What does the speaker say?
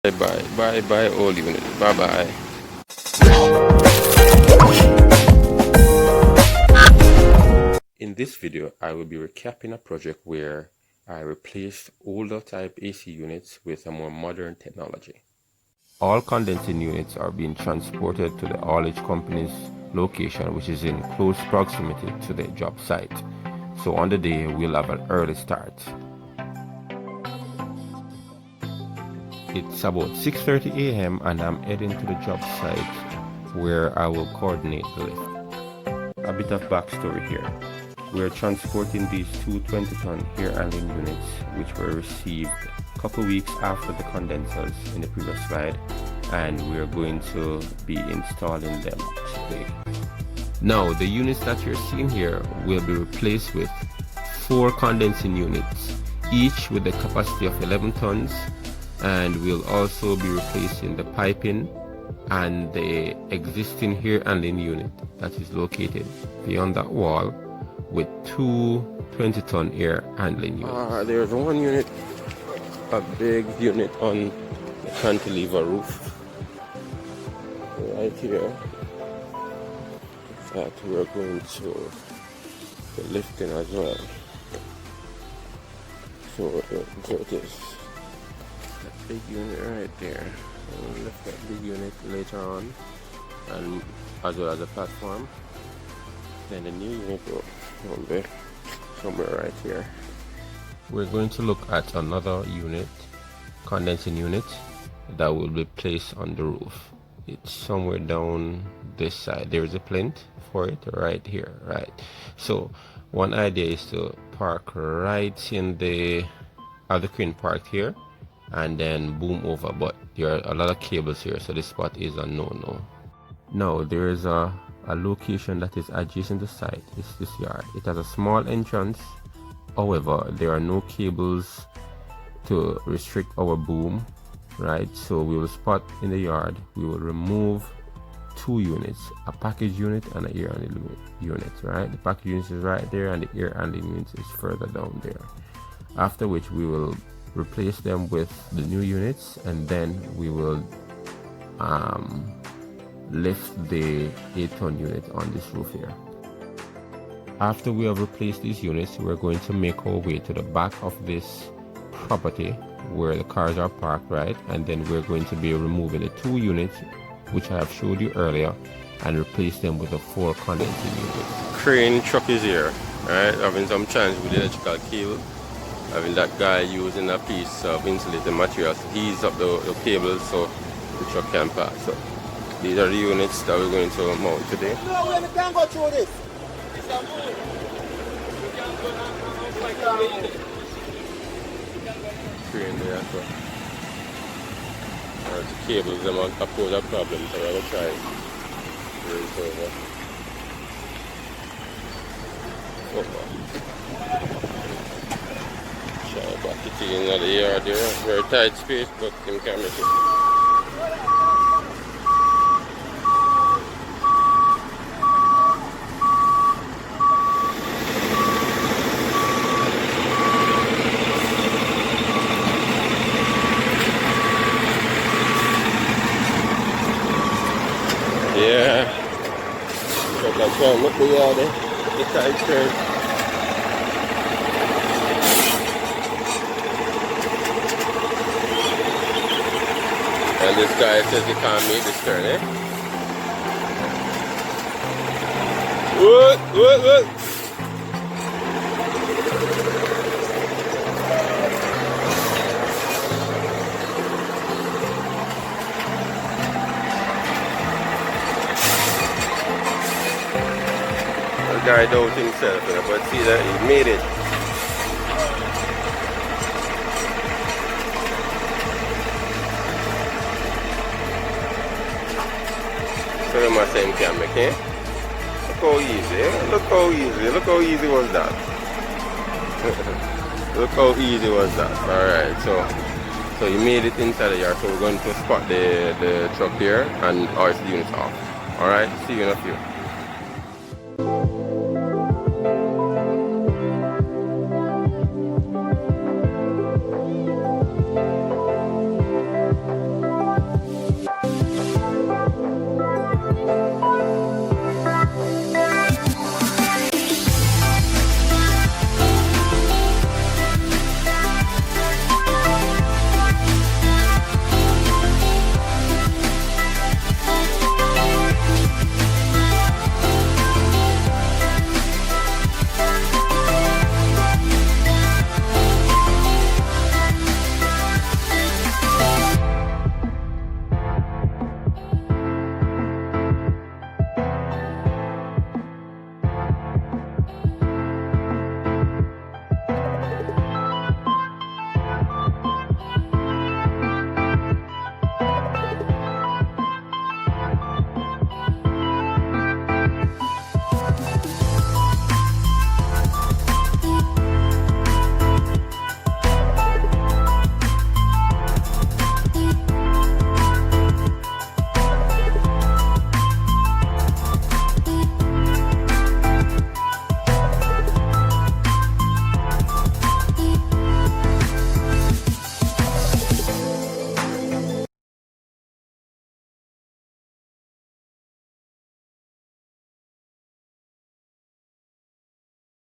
Bye all units. Bye. In this video, I will be recapping a project where I replaced older type AC units with a more modern technology. All condensing units are being transported to the haulage company's location, which is in close proximity to the job site. So on the day, we'll have an early start. It's about 6:30 a.m. and I'm heading to the job site where I will coordinate the lift. A bit of backstory here. We're transporting these two 20-ton air handling units which were received a couple weeks after the condensers in the previous slide, and we're going to be installing them today. Now the units that you're seeing here will be replaced with 4 condensing units, each with a capacity of 11 tons, and we'll also be replacing the piping and the existing air handling unit that is located beyond that wall with 2 20-ton air handling units. There's one unit, a big unit on the cantilever roof right here that we're going to be lifting as well. So there it is. That big unit right there. We'll lift that big unit later on, and as well as the platform. Then the new unit will be somewhere right here. We're going to look at another unit, condensing unit, that will be placed on the roof. It's somewhere down this side. There's a plinth for it right here, right? So one idea is to park right in the crane parked here and then boom over, but there are a lot of cables here, so this spot is a no-no. Now there is a location that is adjacent to the site. It's this yard. It has a small entrance, however there are no cables to restrict our boom, right? So we will spot in the yard, we will remove 2 units, a package unit and an air handling unit, right? The package unit is right there and the air handling unit is further down there, after which we will replace them with the new units, and then we will lift the 8-ton unit on this roof here. After we have replaced these units, we're going to make our way to the back of this property where the cars are parked, right? And then we're going to be removing the 2 units which I have showed you earlier and replace them with the 4 condensing units. Crane truck is here, right? Having some challenge with the electrical cable. Having that guy using a piece of insulated material to ease up the cables so the truck can pass. So these are the units that we're going to mount today. No, we can't go through this. Crane there, so the cables them are pose a problem, so we're going to try raise over. Try back it in the yard there. Very tight space, but you can make it. Yeah, so that's why I'm looking at the tight turn. And this guy says he can't make this turn, eh? What? The guy doubts himself, you know, but see that he made it. So you must say him can make it. Look how easy, look how easy was that. Look how easy was that. Alright, so you made it inside the yard, so we're going to spot the truck here and hoist the units off. Alright, see you in a few.